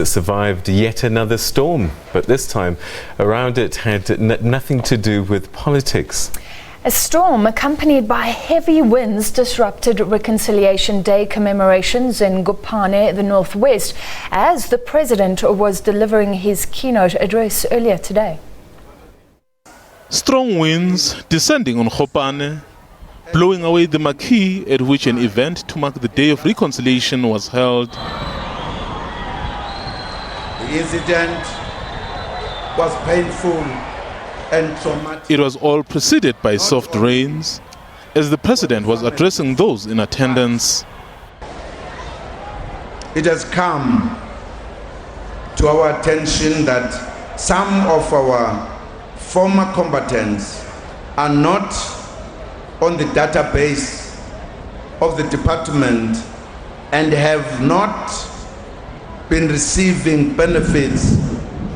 survived yet another storm, but this time around it had nothing to do with politics. A storm accompanied by heavy winds disrupted Reconciliation Day commemorations in Gopane, the northwest, as the president was delivering his keynote address earlier today. Strong winds descending on Gopane, blowing away the marquee at which an event to mark the Day of Reconciliation was held. The incident was painful and traumatic. It was all preceded by soft rains as the president was addressing those in attendance. It has come to our attention that some of our former combatants are not on the database of the department and have not been receiving benefits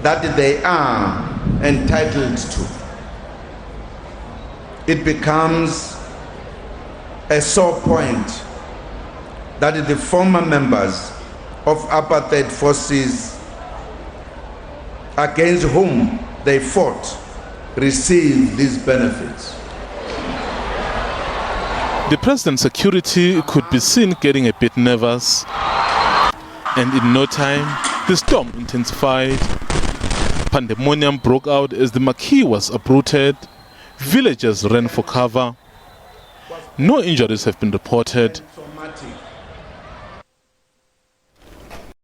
that they are entitled to. It becomes a sore point that the former members of apartheid forces against whom they fought receive these benefits. The president's security could be seen getting a bit nervous, and in no time the storm intensified. Pandemonium broke out as the marquee was uprooted. Villagers ran for cover. No injuries have been reported.